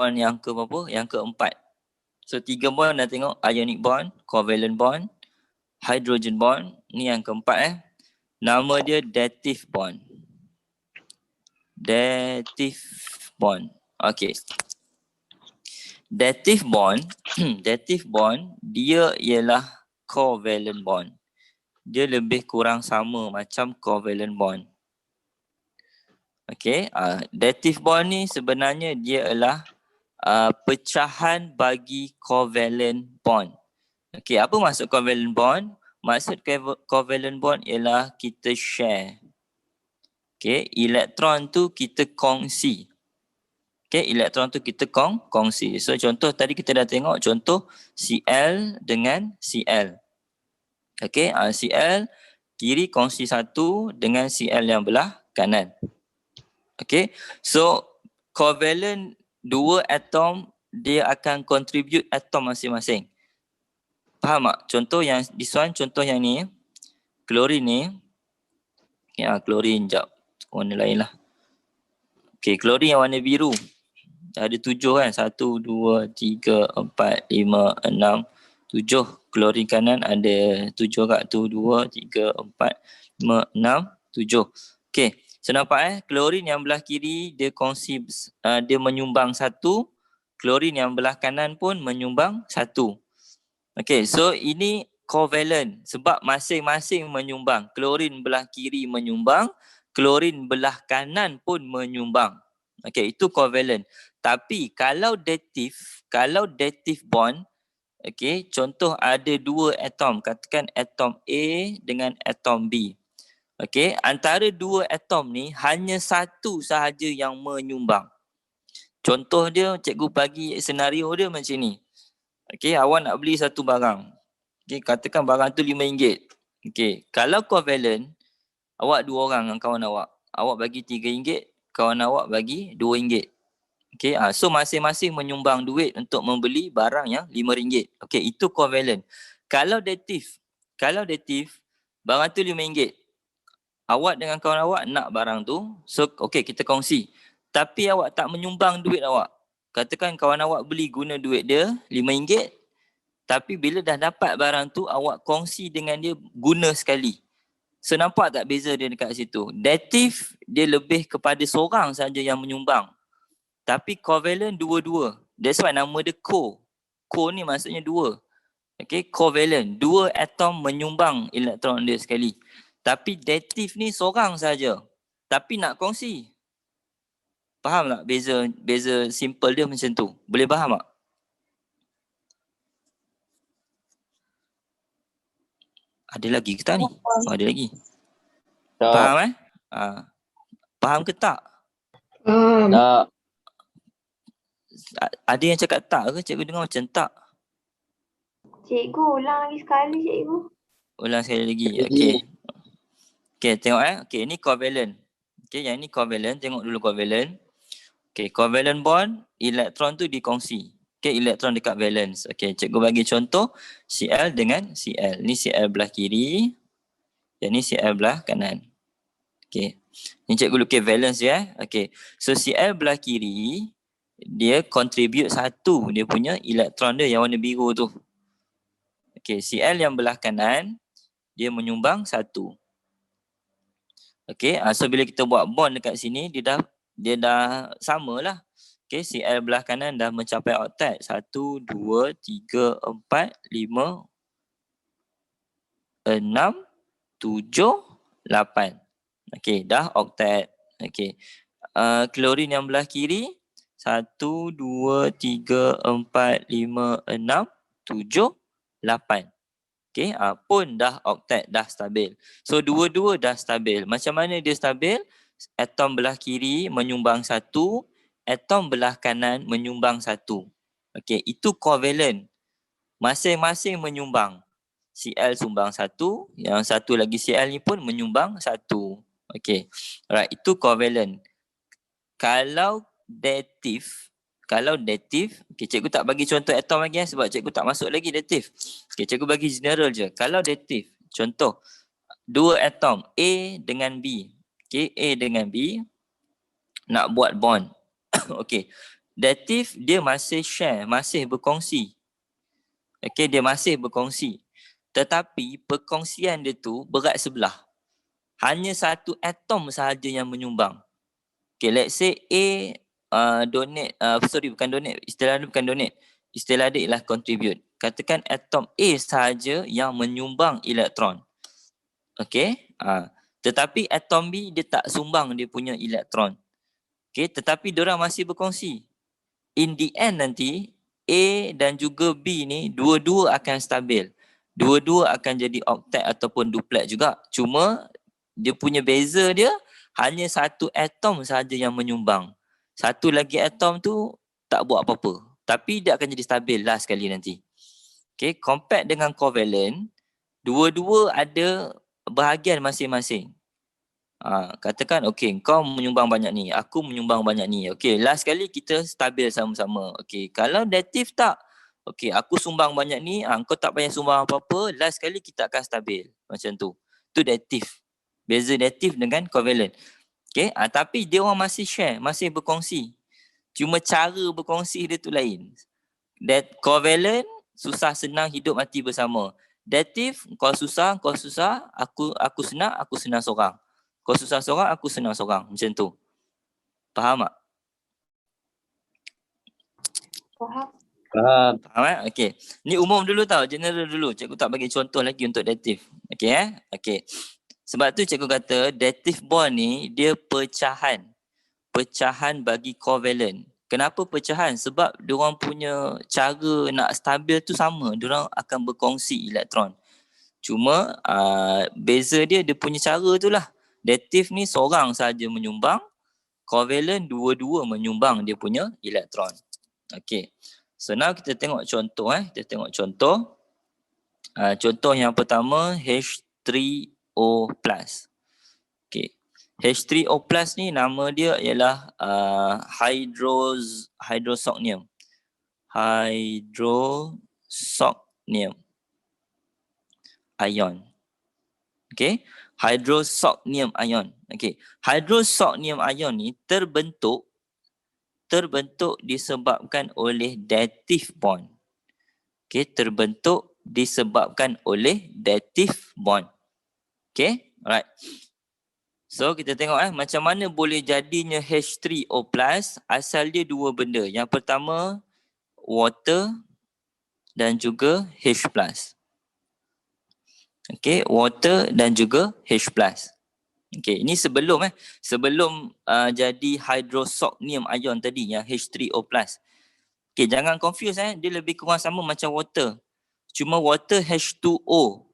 yang ke berapa? Yang keempat. So 3 bond dah tengok, ionic bond, covalent bond, hydrogen bond. Ni yang keempat Nama dia dative bond. Dative bond. Okay. Dative bond, dative bond dia ialah covalent bond. Dia lebih kurang sama macam covalent bond. Okay, dative bond ni sebenarnya dia adalah pecahan bagi covalent bond. Okay, apa maksud covalent bond? Maksud covalent bond ialah kita share. Okay, elektron tu kita kongsi. Okay, elektron tu kita kongsi. So contoh tadi kita dah tengok contoh Cl dengan Cl. Okay, Cl kiri kongsi satu dengan Cl yang belah kanan. Okay, so covalent dua atom dia akan contribute atom masing-masing. Faham tak? Contoh yang this one, contoh yang ni, klorin ni. Ya, klorin jap. Warna lain lah. Okay, klorin yang warna biru. Ada 7 kan? 1, 2, 3, 4, 5, 6, 7. Klorin kanan ada 7 kat tu. 2, 3, 4, 5, 6, 7. Okay, so nampak klorin yang belah kiri dia kongsi, dia menyumbang 1. Klorin yang belah kanan pun menyumbang 1. Okay, so ini covalent sebab masing-masing menyumbang. Klorin belah kiri menyumbang, klorin belah kanan pun menyumbang. Okay, itu covalent. Tapi kalau dative bond, okay, contoh ada 2 atom, katakan atom A dengan atom B. Okay, antara 2 atom ni hanya satu sahaja yang menyumbang. Contoh dia, cikgu bagi senario dia macam ni. Okay, awak nak beli satu barang. Okay, katakan barang tu RM5. Okay, kalau covalent, awak 2 orang dengan kawan awak. Awak bagi RM3, kawan awak bagi RM2. Okay, so masing-masing menyumbang duit untuk membeli barang yang RM5. Okay, itu covalent. Kalau dative, barang tu RM5. Awak dengan kawan awak nak barang tu, so okay, kita kongsi. Tapi awak tak menyumbang duit awak. Katakan kawan awak beli guna duit dia RM5, tapi bila dah dapat barang tu, awak kongsi dengan dia guna sekali. So nampak tak beza dia dekat situ? Dative, dia lebih kepada seorang saja yang menyumbang. Tapi covalent dua-dua. That's why nama dia co. Co ni maksudnya 2. Okay, covalent. 2 atom menyumbang elektron dia sekali. Tapi dative ni seorang saja. Tapi nak kongsi. Faham tak beza simple dia macam tu? Boleh faham tak? Ada lagi ke tak ni? Oh, ada lagi. Tak. Faham Faham ke tak? Tak. Ada yang cakap tak ke? Cikgu dengar macam tak. Cikgu ulang lagi sekali cikgu. Ulang sekali lagi. Okey. Okey, tengok Okey, ni covalent. Okey, yang ni covalent. Tengok dulu covalent. Okey, covalent bond, elektron tu dikongsi. Okey, elektron dekat valence. Okey, cikgu bagi contoh Cl dengan Cl. Ni Cl belah kiri. Yang ni Cl belah kanan. Okey. Ni cikgu lukis valence dia. Okey. So Cl belah kiri dia contribute 1 dia punya elektron dia yang warna biru tu. Okey, Cl yang belah kanan dia menyumbang 1. Okey, so bila kita buat bond dekat sini dia dah samalah. Okey, Cl belah kanan dah mencapai oktet. 1, 2, 3, 4, 5, 6, 7, 8. Okey, dah oktet. Okey. Klorin yang belah kiri 1, 2, 3, 4, 5, 6, 7, 8. Okey, pun dah oktet, dah stabil. So dua-dua dah stabil. Macam mana dia stabil? Atom belah kiri menyumbang 1, atom belah kanan menyumbang 1. Okey, itu covalent. Masing-masing menyumbang. Cl sumbang 1, yang satu lagi Cl ni pun menyumbang 1. Okey. Alright, itu covalent. Kalau dative, okey, cikgu tak bagi contoh atom lagi sebab cikgu tak masuk lagi dative. Okey, cikgu bagi general je. Kalau dative, contoh 2 atom A dengan B. Okey, A dengan B nak buat bond. Okey. Dative dia masih share, masih berkongsi. Okay, dia masih berkongsi. Tetapi perkongsian dia tu berat sebelah. Hanya satu atom sahaja yang menyumbang. Okay, let's say A donate, bukan donate, istilah dia bukan donate. Istilah dia ialah contribute. Katakan atom A sahaja yang menyumbang elektron. Okay, tetapi atom B dia tak sumbang dia punya elektron. Okay, tetapi diorang masih berkongsi. In the end nanti, A dan juga B ni dua-dua akan stabil. Dua-dua akan jadi octet ataupun duplet juga. Cuma dia punya beza dia hanya satu atom sahaja yang menyumbang. Satu lagi atom tu tak buat apa-apa. Tapi dia akan jadi stabil last sekali nanti. Okay, compare dengan covalent, dua-dua ada bahagian masing-masing. Katakan okey, kau menyumbang banyak ni, aku menyumbang banyak ni. Okey, last kali kita stabil sama-sama. Okey, kalau dative tak, okey, aku sumbang banyak ni, kau tak payah sumbang apa-apa, last kali kita akan stabil. Macam tu. Tu dative. Beza dative dengan covalent. Okey, tapi dia orang masih share, masih berkongsi. Cuma cara berkongsi dia tu lain. That covalent susah senang hidup mati bersama. Dative kau susah, aku senang seorang. Kau susah seorang, aku senang seorang. Macam tu. Faham tak? Faham. Faham Okey. Ni umum dulu tau, general dulu. Cikgu tak bagi contoh lagi untuk dative. Okey Okey. Sebab tu cikgu kata dative bond ni dia pecahan. Pecahan bagi covalent. Kenapa pecahan? Sebab diorang punya cara nak stabil tu sama. Diorang akan berkongsi elektron. Cuma beza dia punya cara tu lah. Dative ni seorang saja menyumbang. Covalent dua-dua menyumbang dia punya elektron. Okay. So now kita tengok contoh. Kita tengok contoh. Contoh yang pertama H3O+. Okay. H3O+ ni nama dia ialah hydrosocnium. Hydrosocnium ion. Okay. Hydrosocnium ion. Okay. Hydrosocnium ion ni terbentuk disebabkan oleh dative bond. Okay. Terbentuk disebabkan oleh dative bond. Okay. Alright. So kita tengok macam mana boleh jadinya H3O+. Asal dia dua benda. Yang pertama water dan juga H+. Okay, water dan juga H+. Okay, ini sebelum jadi hydrosocnium ion tadi yang H3O+. Okay, jangan confuse dia lebih kurang sama macam water. Cuma water H2O.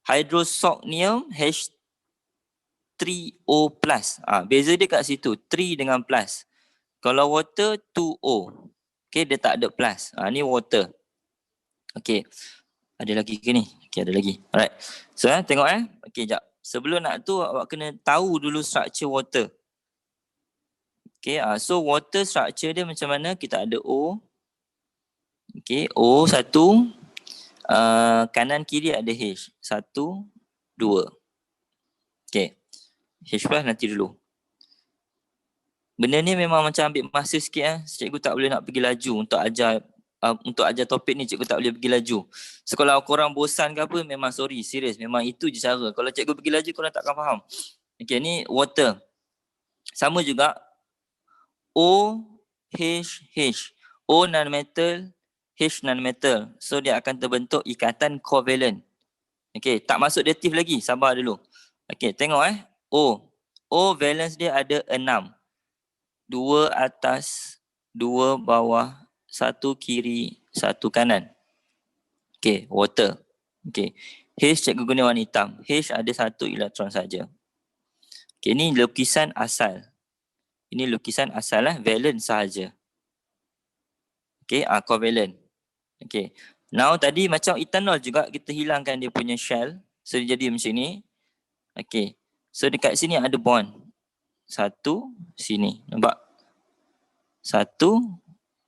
Hydrosocnium H3O+. Beza dia kat situ, 3 dengan plus. Kalau water 2O. Okay, dia tak ada plus. Ni water. Okay. Ada lagi ke ni? Okay, ada lagi. Alright. So, tengok Okay, jap. Sebelum nak tu, awak kena tahu dulu structure water. Okay, so water structure dia macam mana? Kita ada O. Okay, O satu. Kanan kiri ada H. 1, 2. Okay. H+ nanti dulu. Benda ni memang macam ambil masa sikit. Cikgu tak boleh nak pergi laju untuk ajar topik ni, cikgu tak boleh pergi laju. So kalau korang bosan ke apa, memang sorry, serius. Memang itu je cara. Kalau cikgu pergi laju, korang takkan faham. Okay, ni water. Sama juga. O, H, H. O non-metal, H non-metal. So dia akan terbentuk ikatan covalent. Okay, tak masuk dative lagi. Sabar dulu. Okay, tengok O. O valence dia ada 6. 2 atas, 2 bawah, 1 kiri, 1 kanan. Okay, water. Okay. H cikgu guna warna hitam. H ada 1 elektron saja. Okay, ni lukisan asal. Ini lukisan asal valent sahaja. Okay, covalent. Okay. Now tadi macam ethanol juga, kita hilangkan dia punya shell. So dia jadi macam ni. Okay. So dekat sini ada bond. 1, sini. Nampak? 1,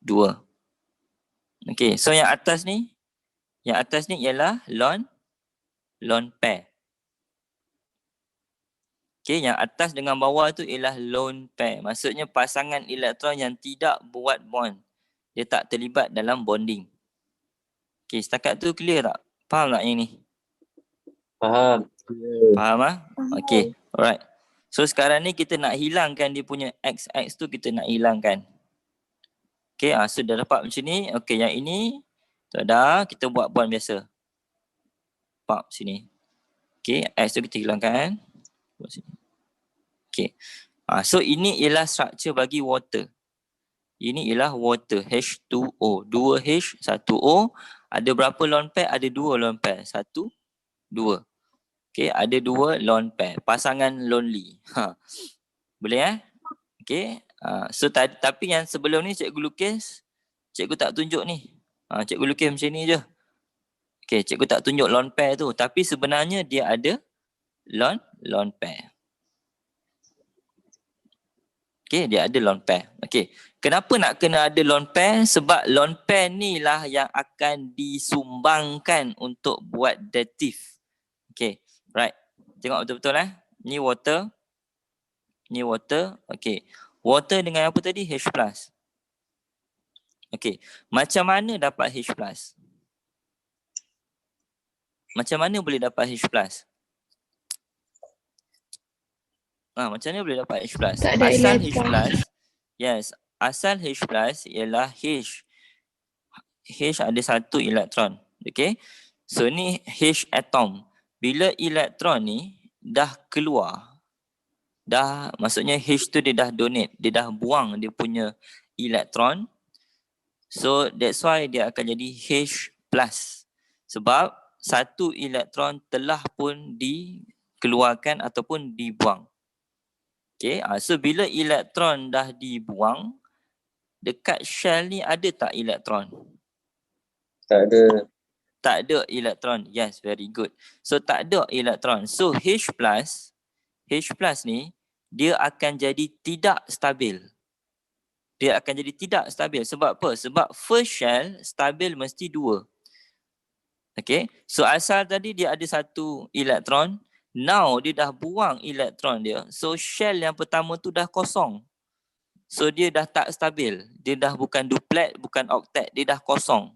2. Okay, so yang atas ni ialah lone pair. Okay, yang atas dengan bawah tu ialah lone pair. Maksudnya pasangan elektron yang tidak buat bond. Dia tak terlibat dalam bonding. Okay, setakat tu clear tak? Faham tak yang ni? Faham. Faham ah? Okay, alright. So sekarang ni kita nak hilangkan dia punya XX tu, kita nak hilangkan. Okay, so dah dapat macam ni. Okay, yang ini tak ada, kita buat bond biasa. Pak sini. Okay, X tu kita hilangkan. Buat sini. Okay. So ini ialah structure bagi water. Ini ialah water H2O. 2H, 1O. Ada berapa lone pair? Ada 2 lone pair. 1, 2. Okay, ada 2 lone pair. Pasangan lonely. Boleh Okay. So tapi yang sebelum ni cikgu lukis, cikgu tak tunjuk ni. Cikgu lukis macam ni je. Okay, cikgu tak tunjuk lone pair tu. Tapi sebenarnya dia ada lone pair. Okay, dia ada lone pair. Okay, kenapa nak kena ada lone pair? Sebab lone pair ni lah yang akan disumbangkan untuk buat dative. Okay, right. Tengok betul-betul Ni water. Ni water. Okay. Water dengan apa tadi? H+. Okay. Macam mana dapat H+? Macam mana boleh dapat H+? Macam mana boleh dapat H+? Asal H+, yes, asal H+ ialah H. H ada 1 elektron. Okay. So ni H atom. Bila elektron ni dah keluar, maksudnya H tu dia dah donate, dia dah buang dia punya elektron. So that's why dia akan jadi H+. Sebab 1 elektron telah pun dikeluarkan ataupun dibuang. Okay, so bila elektron dah dibuang, dekat shell ni ada tak elektron? Tak ada. Tak ada elektron. Yes, very good. So tak ada elektron. So H+ ni dia akan jadi tidak stabil. Dia akan jadi tidak stabil. Sebab apa? Sebab first shell stabil mesti 2. Okay, so asal tadi dia ada 1 elektron. Now dia dah buang elektron dia. So shell yang pertama tu dah kosong. So dia dah tak stabil. Dia dah bukan duplet, bukan octet. Dia dah kosong.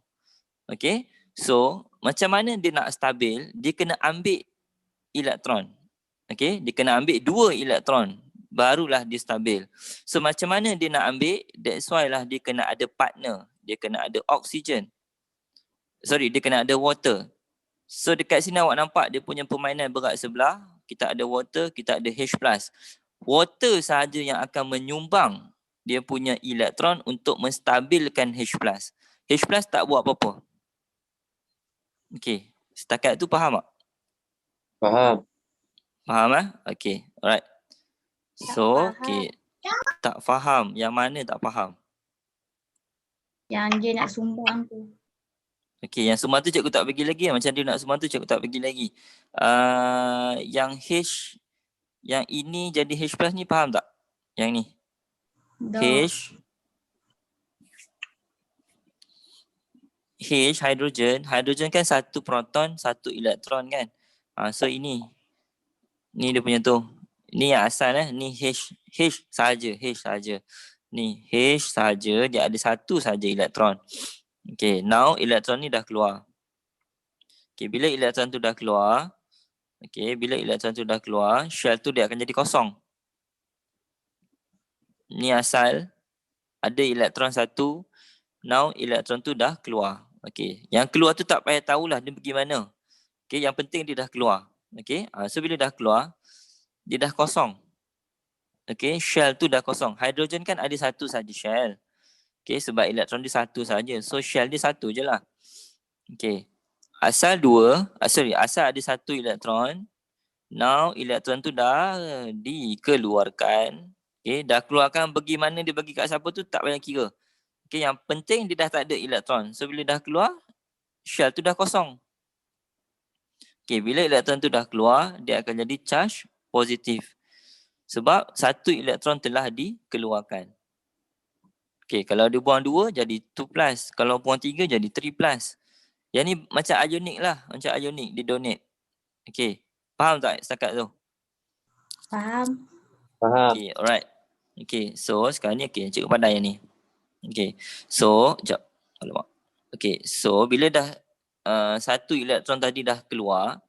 Okay. So macam mana dia nak stabil? Dia kena ambil elektron. Okay. Dia kena ambil 2 elektron. Barulah dia stabil. So macam mana dia nak ambil? That's why lah dia kena ada partner. Dia kena ada oksigen. Sorry, dia kena ada water. So dekat sini awak nampak dia punya permainan berat sebelah. Kita ada water, kita ada H+. Water sahaja yang akan menyumbang dia punya elektron untuk menstabilkan H+. H+ tak buat apa-apa. Okay, setakat tu faham tak? Faham. Faham Okay, alright. So, okay. Tak faham. Yang mana tak faham? Yang dia nak sumbang tu. Okay, yang sumbang tu cikgu tak bagi lagi. Macam dia nak sumbang tu cikgu tak bagi lagi. Yang H, yang ini jadi H+ ni faham tak? Yang ni. H hidrogen kan 1 proton, 1 elektron kan. So ini dia punya tu. Ni yang asal ni H saja. Ni H saja, dia ada 1 saja elektron. Okay, now elektron ni dah keluar. Okay, bila elektron tu dah keluar, shell tu dia akan jadi kosong. Ni asal ada elektron 1. Now elektron tu dah keluar. Okay, yang keluar tu tak payah tahulah dia pergi mana. Okay, yang penting dia dah keluar. Okay, so bila dah keluar, dia dah kosong. Okay, shell tu dah kosong. Hidrogen kan ada 1 saja shell. Okay, sebab elektron dia 1 saja. So shell dia 1 je lah. Okay, asal ada 1 elektron. Now elektron tu dah dikeluarkan. Okay, dah keluarkan, pergi mana dia bagi kat siapa tu tak payah kira. Okay, yang penting dia dah tak ada elektron. So bila dah keluar, shell tu dah kosong. Okay, bila elektron tu dah keluar, dia akan jadi charge positif. Sebab 1 elektron telah dikeluarkan. Okay, kalau dia buang 2 jadi 2+. Kalau buang 3 jadi 3+. Yang ni macam ionik lah. Macam ionik, dia donate. Okay, faham tak setakat tu? Faham. Faham. Okay, alright. Okay, so sekarang ni cikgu pandai yang ni. Okay, so sekejap. Alamak. Okay, so bila dah satu elektron tadi dah keluar,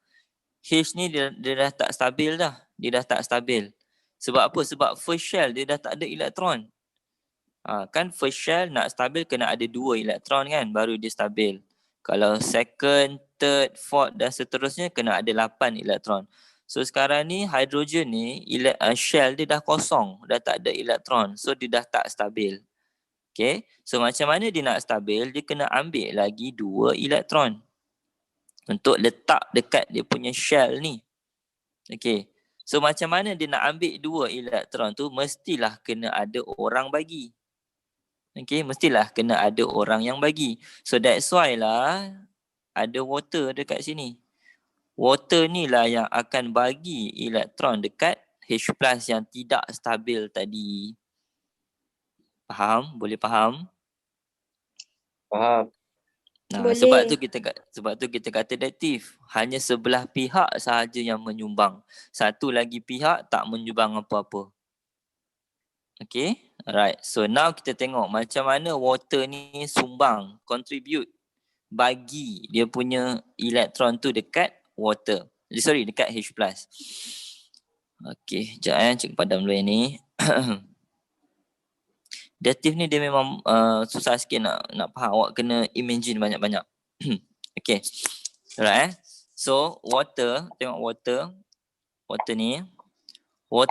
H ni dia dah tak stabil dah. Dia dah tak stabil. Sebab apa? Sebab first shell dia dah tak ada elektron. Kan first shell nak stabil kena ada 2 elektron kan, baru dia stabil. Kalau second, third, fourth dan seterusnya kena ada 8 elektron. So sekarang ni hidrogen ni shell dia dah kosong, dah tak ada elektron. So dia dah tak stabil. Okay, so macam mana dia nak stabil? Dia kena ambil lagi 2 elektron untuk letak dekat dia punya shell ni. Okay, so macam mana dia nak ambil 2 elektron tu? Mestilah kena ada orang bagi. Okay, mestilah kena ada orang yang bagi. So that's why lah ada water dekat sini. Water ni lah yang akan bagi elektron dekat H+ yang tidak stabil tadi. Faham? Boleh faham? Faham. Nah, Boleh. sebab tu kita kata additive. Hanya sebelah pihak sahaja yang menyumbang. Satu lagi pihak tak menyumbang apa-apa. Okay, alright. So now kita tengok macam mana water ni sumbang, contribute, bagi dia punya elektron tu dekat water. Dekat H+. Okay, sekejap cikgu padam dulu yang ni. Dative ni dia memang susah sikit nak faham. Awak kena imagine banyak-banyak. Okay, alright. So water, tengok water. Water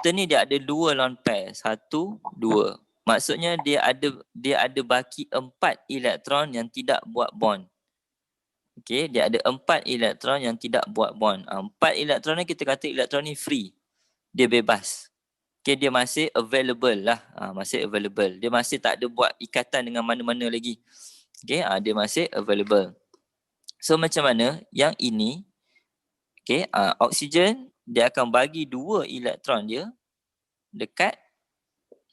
ni dia ada 2 lone pair. 1, 2. Maksudnya dia ada baki 4 elektron yang tidak buat bond. Okay, dia ada 4 elektron yang tidak buat bond. 4 elektron ni kita kata elektron ni free. Dia bebas. Okay, dia masih available lah. Masih available. Dia masih tak ada buat ikatan dengan mana-mana lagi. Okay, dia masih available. So macam mana yang ini, okay, oksigen dia akan bagi 2 elektron dia dekat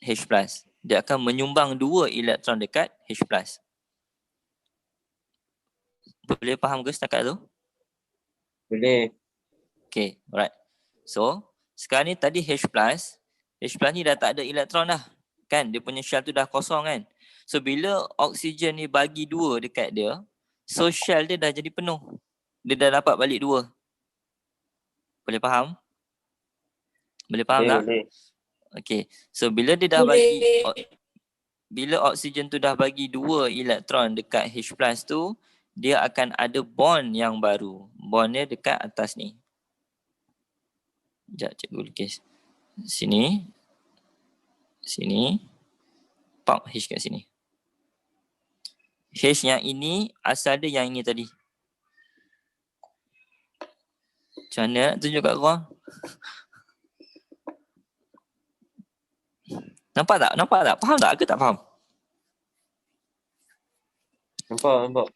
H+. Dia akan menyumbang 2 elektron dekat H+. Boleh faham ke setakat tu? Boleh. Okay, alright. So, sekarang ni tadi H+. H+ ni dah tak ada elektron dah. Kan? Dia punya shell tu dah kosong kan? So, bila oksigen ni bagi 2 dekat dia, so shell dia dah jadi penuh. Dia dah dapat balik 2. Boleh faham? Boleh faham tak? Boleh. Okay. So, bila dia dah bila oksigen tu dah bagi 2 elektron dekat H+ tu, dia akan ada bond yang baru. Bondnya dekat atas ni. Sekejap cikgu lukis. Sini. Pump H kat sini. H yang ini asal dia yang ini tadi. Macam mana nak tunjuk kat korang? Nampak tak? Faham tak ke tak faham? Nampak.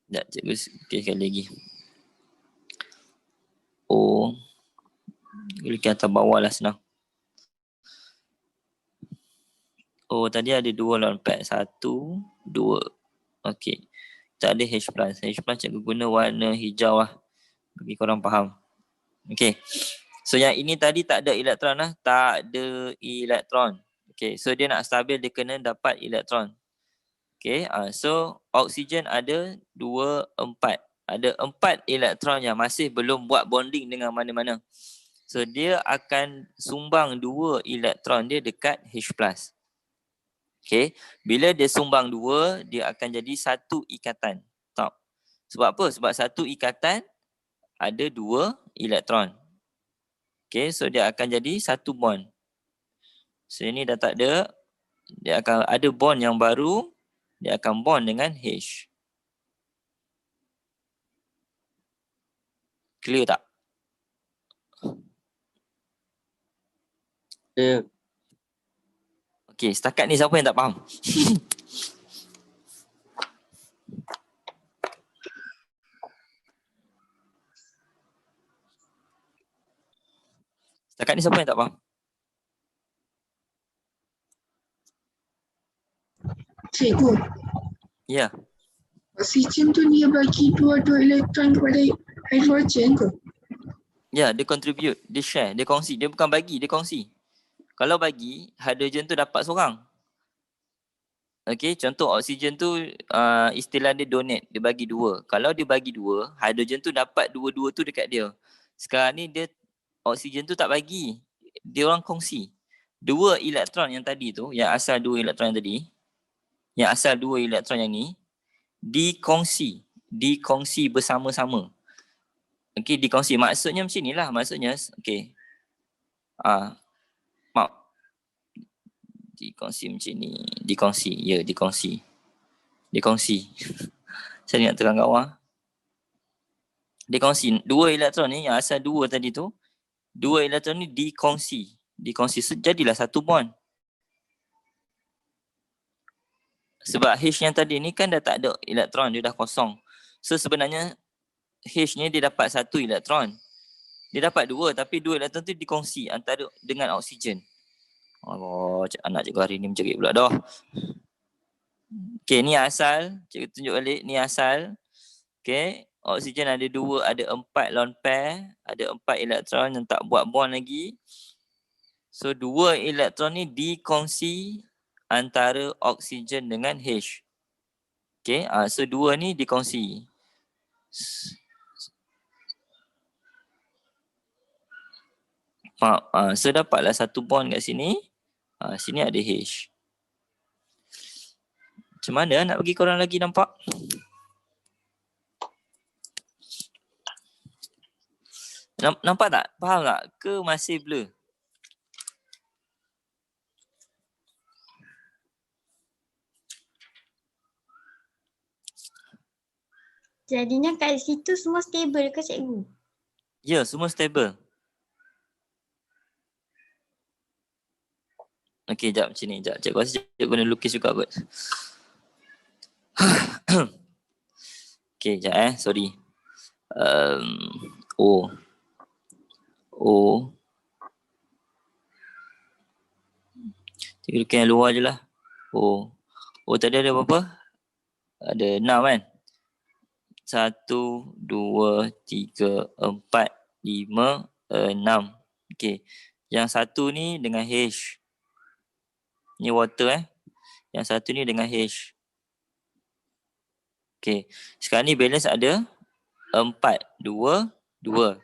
Sekejap cikgu sekali lagi. Oh. Lukis atas bawah lah senang. Oh, tadi ada 2 lone pair. 1, 2. Okey. Tak ada H+. H+ cikgu guna warna hijau lah. Bagi korang faham. Okey. So yang ini tadi tak ada elektron lah. Tak ada elektron. Okey. So dia nak stabil dia kena dapat elektron. Okey. So oksigen ada 2, 4. Ada 4 elektron yang masih belum buat bonding dengan mana-mana. So dia akan sumbang 2 elektron dia dekat H+. Okay. Bila dia sumbang 2, dia akan jadi satu ikatan. Tahu? Sebab apa? Sebab satu ikatan ada 2 elektron. Okay. So dia akan jadi satu bond. So ini dah tak ada. Dia akan ada bond yang baru. Dia akan bond dengan H. Clear tak? Clear. Okey, setakat ni siapa yang tak faham? Setakat ni siapa yang tak faham? Cikgu, Ya. oksigen tu dia bagi 2 elektron kepada hidrogen tu. Ya, dia contribute, dia share, dia kongsi. Dia bukan bagi, dia kongsi. Kalau bagi, hidrogen tu dapat seorang. Okay, contoh oksigen tu istilah dia donate, dia bagi dua. Kalau dia bagi dua, hidrogen tu dapat dua-dua tu dekat dia. Sekarang ni dia oksigen tu tak bagi, dia orang kongsi. Dua elektron yang tadi tu, yang asal dua elektron yang tadi, yang asal dua elektron yang ni, dikongsi bersama-sama. Okay, dikongsi. Maksudnya macam ni lah, maksudnya, okay. Maaf. Dikongsi macam ni. Dikongsi. Ya, dikongsi. Dikongsi. Saya nak terang kat bawah. Dikongsi. Dua elektron ni, yang asal dua tadi tu, dua elektron ni dikongsi. Dikongsi. So, jadilah satu bond. Sebab H yang tadi ni kan dah tak ada elektron. Dia dah kosong. So, sebenarnya H ni dia dapat satu elektron. Dia dapat dua, tapi dua elektron tu dikongsi antara dengan oksigen. Allah, anak cikgu hari ni menjerit pula dah. Okay, ni asal. Cikgu tunjuk balik. Ni asal. Okay, oksigen ada dua, ada 4 lone pair. Ada 4 elektron yang tak buat bond lagi. So, dua elektron ni dikongsi antara oksigen dengan H. Okay, so dua ni dikongsi. So, dapatlah satu bond kat sini. Sini ada H. Macam mana nak bagi korang lagi nampak? Nampak tak? Faham tak? Ke masih blur? Jadinya kat situ semua stable ke cikgu? Ya, semua stable. Okey, jap macam ni. Jap, cikgu rasa cikgu guna lukis juga kot. Okey, jap sorry. O. Cikgu lukis yang luar je lah. O tadi ada berapa? Ada 6 kan? 1, 2, 3, 4, 5, 6. Okey. Yang satu ni dengan H. Ni water Yang satu ni dengan H. Okay. Sekarang ni balance ada 4, 2, 2.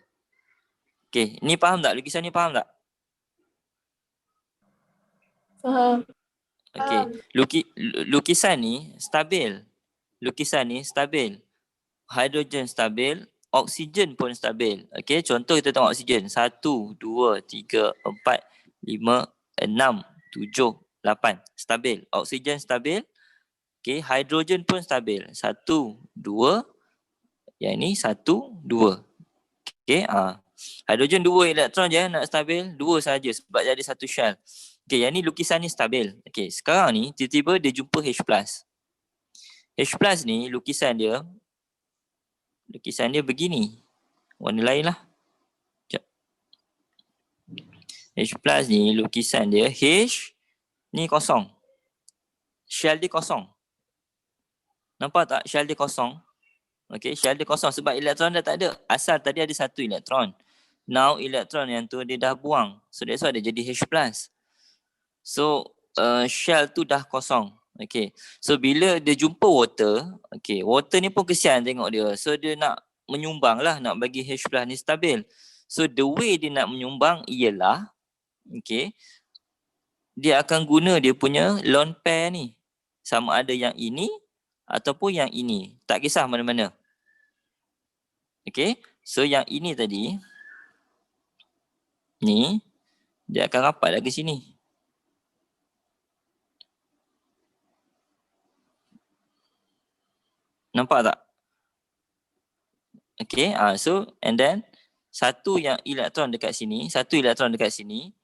Okay. Ni faham tak? Lukisan ni faham tak? Faham. Okay. Lukisan ni stabil. Lukisan ni stabil. Hidrogen stabil. Oksigen pun stabil. Okay. Contoh kita tengok oksigen. 1, 2, 3, 4, 5, 6, 7, 8. Stabil. Oksigen stabil. Okay, hidrogen pun stabil. 1, 2. Yang ni 1, 2. Okay, hidrogen 2 elektron je nak stabil. 2 saja sebab dia ada satu shell. Okay, yang ni lukisan ni stabil. Okay, sekarang ni tiba-tiba dia jumpa H+. H+ ni lukisan dia begini. Warna lain lah. Sekejap. H+ ni lukisan dia H ni kosong. Shell dia kosong. Nampak tak shell dia kosong? Okay, shell dia kosong sebab elektron dah tak ada. Asal tadi ada satu elektron. Now elektron yang tu dia dah buang. So that's why dia jadi H+. So shell tu dah kosong. Okay. So bila dia jumpa water, okay, water ni pun kesian tengok dia. So dia nak menyumbang lah, nak bagi H+ ni stabil. So the way dia nak menyumbang ialah, okay, dia akan guna dia punya lone pair ni. Sama ada yang ini ataupun yang ini. Tak kisah mana-mana. Okay. So yang ini tadi. Ni. Dia akan rapat lagi sini. Nampak tak? Okay. So and then. Satu yang elektron dekat sini. Satu elektron dekat sini.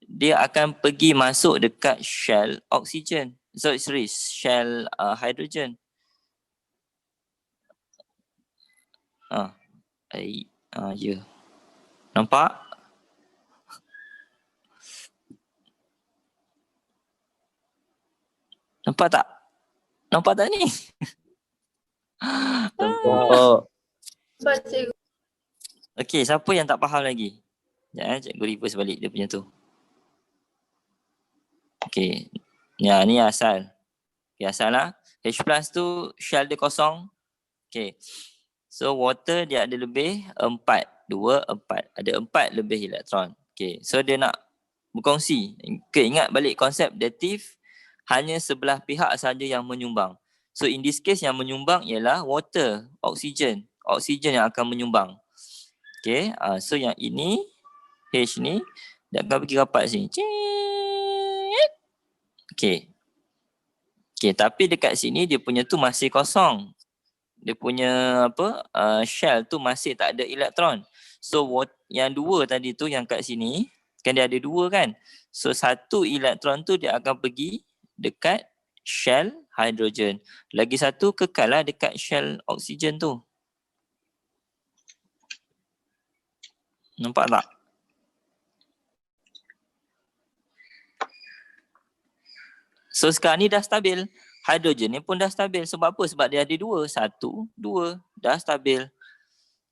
Dia akan pergi masuk dekat shell oksigen. Sorry. Shell hydrogen. Ya. Nampak? Nampak tak? Nampak tak ni? Nampak. Okey, siapa yang tak faham lagi? Sekejap cikgu reverse balik dia punya tu. Okey. Ya, ni asal. Okay, asal lah. H plus tu shell dia kosong. Okay. So water dia ada lebih 4. 2, 4. Ada 4 lebih elektron. Okay. So dia nak berkongsi. Okay, ingat balik konsep dative. Hanya sebelah pihak saja yang menyumbang. So in this case yang menyumbang ialah water, oksigen. Oksigen yang akan menyumbang. Okay. So yang ini, H ni, dia akan pergi rapat sini. Okay. Okay, tapi dekat sini dia punya tu masih kosong. Dia punya shell tu masih tak ada elektron. So yang dua tadi tu yang kat sini, kan dia ada dua kan. So satu elektron tu dia akan pergi dekat shell hidrogen. Lagi satu kekal lah dekat shell oksigen tu. Nampak tak? So sekarang ni dah stabil. Hidrogen ni pun dah stabil. Sebab apa? Sebab dia ada dua. 1, 2. Dah stabil.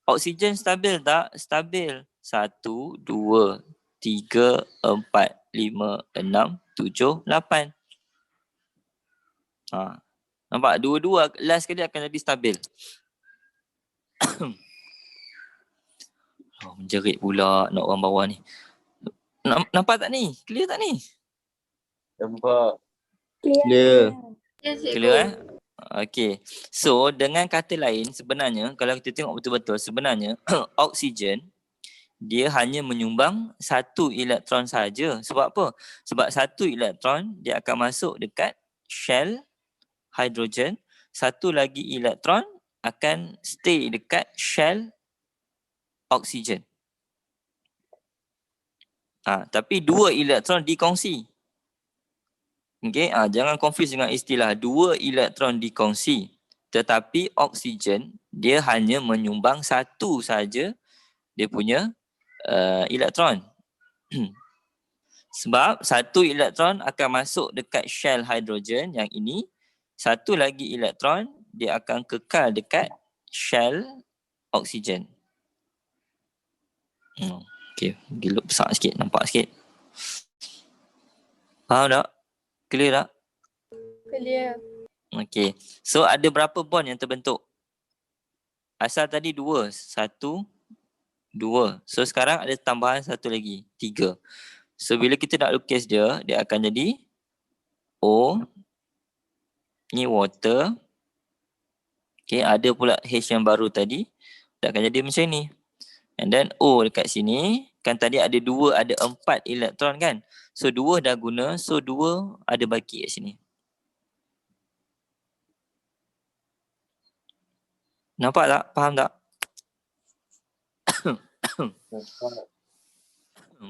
Oksigen stabil tak? Stabil. 1, 2, 3, 4, 5, 6, 7, 8. Nampak? Dua-dua last sekali akan jadi stabil. Menjerit pula nak orang bawah ni. Nampak tak ni? Clear tak ni? Nampak. Clear. Yes, cikgu. Clear Okay. So dengan kata lain sebenarnya kalau kita tengok betul-betul sebenarnya oksigen dia hanya menyumbang satu elektron saja. Sebab apa? Sebab satu elektron dia akan masuk dekat shell hidrogen. Satu lagi elektron akan stay dekat shell oksigen. Tapi dua elektron dikongsi. Okay, jangan confuse dengan istilah dua elektron dikongsi. Tetapi oksigen dia hanya menyumbang satu saja dia punya elektron. Sebab satu elektron akan masuk dekat shell hidrogen yang ini. Satu lagi elektron dia akan kekal dekat shell oksigen. Okay, giluk besar sikit, nampak sikit. Faham tak? Clear tak? Clear. Okay. So ada berapa bond yang terbentuk? Asal tadi 2. 1, 2. So sekarang ada tambahan satu lagi. 3. So bila kita nak lukis dia, dia akan jadi O. Ni water. Okay, ada pula H yang baru tadi. Dia akan jadi macam ni. And then O dekat sini. Kan tadi ada 2, ada 4 elektron kan. So 2 dah guna. So 2 ada baki kat sini. Nampak tak? Faham tak? Nampak.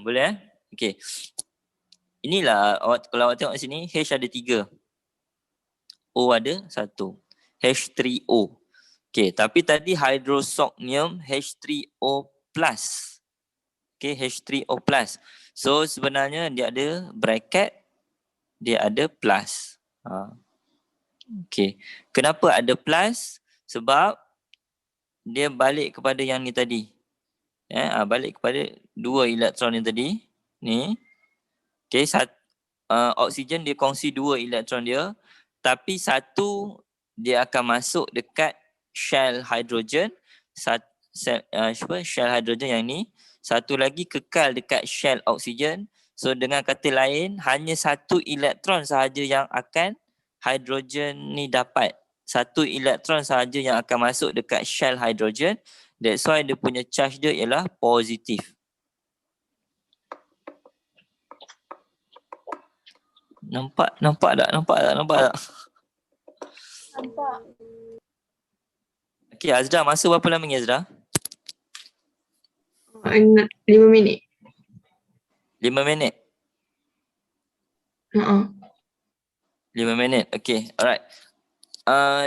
Boleh Okay. Inilah kalau awak tengok sini H ada 3. O ada 1. H3O. Okay, tapi tadi hydrosognium H3O+. Okay, H3O+. So sebenarnya dia ada bracket, dia ada plus. Okay. Kenapa ada plus? Sebab dia balik kepada yang ni tadi. Balik kepada 2 elektron yang tadi. Ni. Okay, oksigen dia kongsi 2 elektron dia. Tapi satu dia akan masuk dekat shell hidrogen. Shell hidrogen yang ni. Satu lagi kekal dekat shell oksigen. So dengan kata lain, hanya satu elektron sahaja yang akan hidrogen ni dapat. Satu elektron sahaja yang akan masuk dekat shell hidrogen. That's why dia punya charge dia ialah positif. Nampak tak? Nampak tak? Nampak. Okay, Azra, masa berapa lama ni Azra? 5 minit. 5 minit? 5 minit, okay, alright.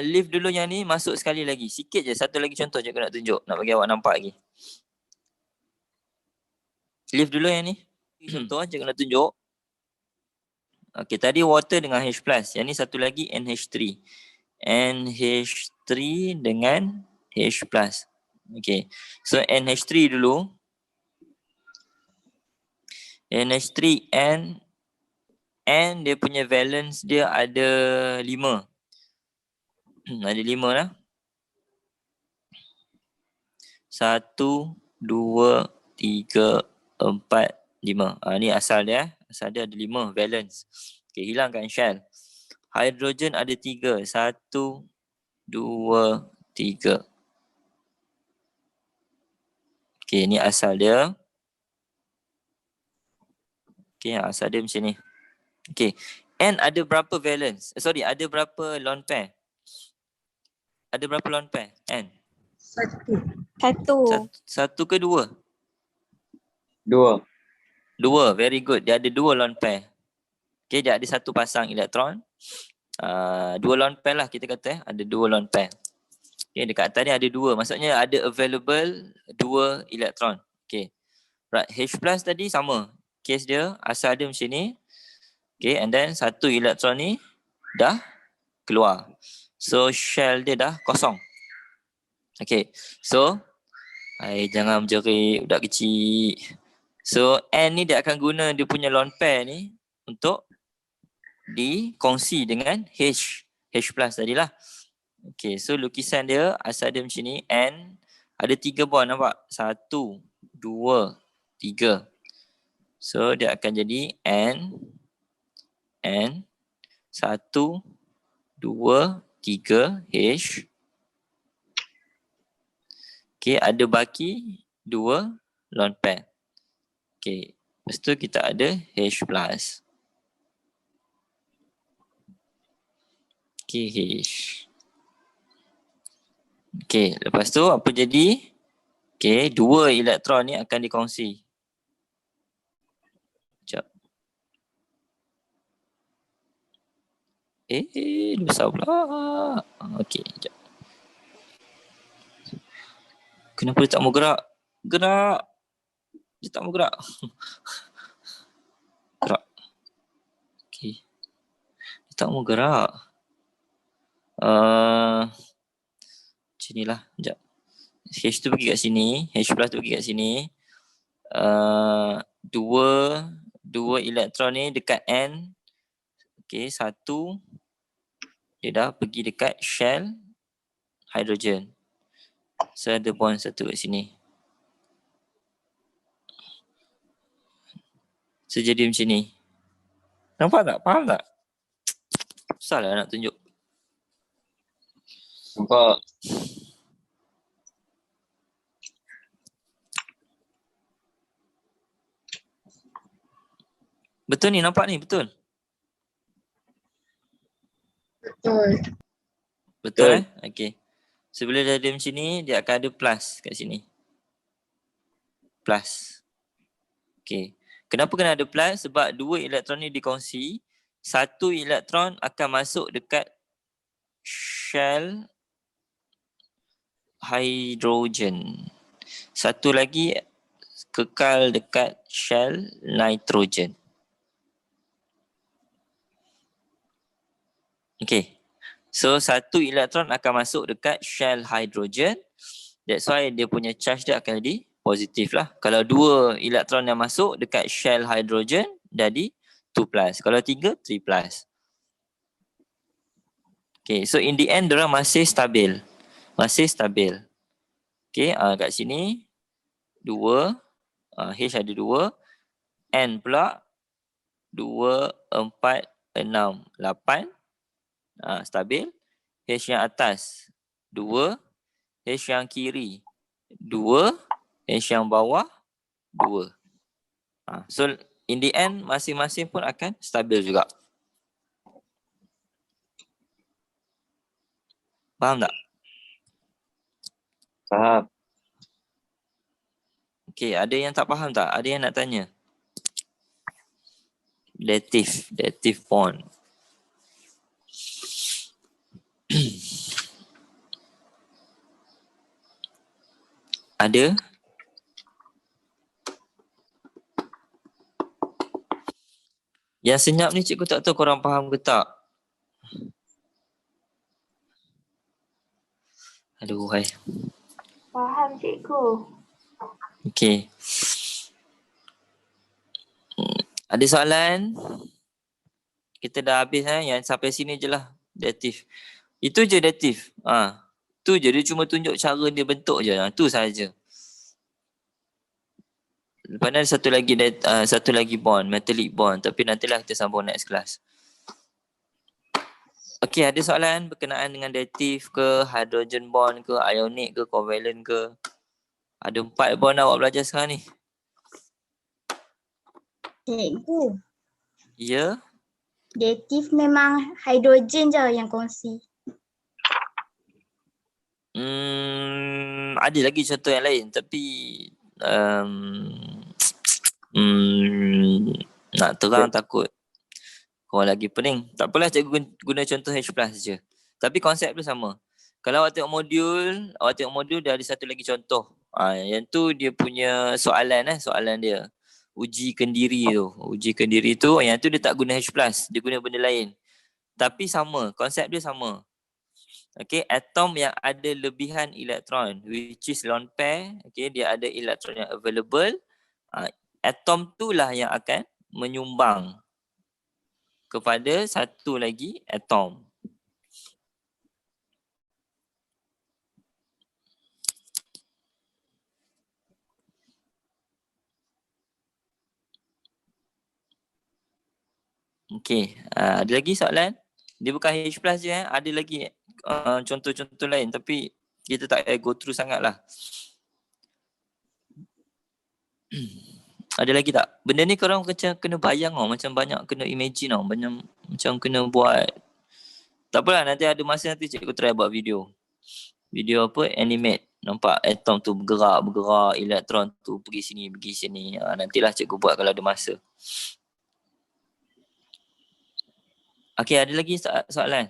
Leave dulu yang ni, masuk sekali lagi. Sikit je, satu lagi contoh je aku nak tunjuk. Nak bagi awak nampak lagi. Leave dulu yang ni. Contoh je aku nak tunjuk. Okay, tadi water dengan H+. Yang ni satu lagi NH3. NH3 dengan H+. Okay. So NH3 dulu. NH3 N dia punya valence dia ada 5. Ada 5 lah. 1, 2, 3, 4, 5. Ni asal dia. Asal dia ada 5 valence. Okay, hilangkan shell. Hidrogen ada 3. 1, 2, 3. Okay, ni asal dia. Okay, asal dia macam ni. Okay. N ada berapa valence? Ada berapa lone pair? Ada berapa lone pair? N. Satu. Satu ke dua? 2. Dua. Very good. Dia ada 2 lone pair. Okay, dia ada 1 pasang elektron. 2 lone pair lah kita kata. Ada 2 lone pair. Okay, dekat atas ni ada 2. Maksudnya ada available 2 elektron. Okay. Right. H plus tadi sama. Case dia asal dia macam ni. Okay, and then 1 elektron ni dah keluar. So shell dia dah kosong. Okay. So jangan menjerit budak kecil. So N ni dia akan guna dia punya lone pair ni untuk dikongsi dengan H plus tadilah. Okay, so lukisan dia asal dia macam ni. N ada 3 bond, nampak? 1, 2, 3. So dia akan jadi N 1, 2, 3 H. Okay, ada baki 2 lone pair. Okay, lepas tu kita ada H plus. Okay, H. Okay, lepas tu apa jadi? Okay, 2 elektron ni akan dikongsi. Sekejap. Besar pula. Okay, sekejap. Kenapa dia tak mau gerak? Gerak. Dia tak mau gerak. Gerak. Okay. Dia tak mau gerak. Macam ni lah. Sekejap. H tu pergi kat sini. H plus tu pergi kat sini. Dua elektron ni dekat N. Okay, 1. Dia dah pergi dekat shell hydrogen. So ada bond 1 kat sini. So jadi macam ni. Nampak tak? Faham tak? Susah lah nak tunjuk. Nampak? Betul ni, nampak ni, betul? Betul. Betul. Okay. So bila dia ada macam ni, dia akan ada plus kat sini. Plus. Okay. Kenapa kena ada plus? Sebab 2 elektron ni dikongsi. 1 elektron akan masuk dekat shell hydrogen. 1 lagi kekal dekat shell nitrogen. Okay. So 1 elektron akan masuk dekat shell hydrogen. That's why dia punya charge dia akan jadi positif lah. Kalau 2 elektron yang masuk dekat shell hydrogen jadi 2 plus. Kalau 3, 3 plus. Okay, so in the end diorang masih stabil. Masih stabil. Okay, kat sini 2, H ada 2, N pula 2, 4, 6, 8. Stabil. H yang atas 2, H yang kiri 2, H yang bawah 2. So in the end masing-masing pun akan stabil juga. Faham tak? Faham. Okay, ada yang tak faham tak? Ada yang nak tanya? Dative bond. Ada? Yang senyap ni cikgu tak tahu korang faham ke tak? Aduh, hai. Faham cikgu. Okey. Ada soalan? Kita dah habis yang sampai sini je lah dative. Itu je dative. Tu je, dia cuma tunjuk cara dia bentuk je. Tu saja. Lepas ni ada satu lagi bond, metallic bond, tapi nantilah kita sambung next class. Okey, ada soalan berkenaan dengan dative ke, hydrogen bond ke, ionic ke, covalent ke? Ada 4 bond awak belajar sekarang ni. Cikgu, Ya? dative memang hidrogen je yang kongsi. Ada lagi contoh yang lain tapi nak terang takut korang lagi pening. Tak apalah, cikgu guna contoh H+ je. Tapi konsep tu sama. Kalau awak tengok modul dia ada satu lagi contoh. Yang tu dia punya soalan dia. Uji kendiri tu, yang tu dia tak guna H+, dia guna benda lain. Tapi sama, konsep dia sama. Okay, atom yang ada lebihan elektron, which is lone pair, okay, dia ada elektron yang available. Atom tu lah yang akan menyumbang kepada satu lagi atom. Okay, ada lagi soalan? Dia bukan H+ je, ada lagi contoh-contoh lain tapi kita tak go through sangat lah. Ada lagi tak? Benda ni korang macam kena bayang macam banyak kena imagine macam kena buat. Tak apalah, nanti ada masa nanti cikgu try buat video. Video apa? Animate. Nampak atom tu bergerak, elektron tu pergi sini. Nantilah cikgu buat kalau ada masa. Okay, ada lagi soalan?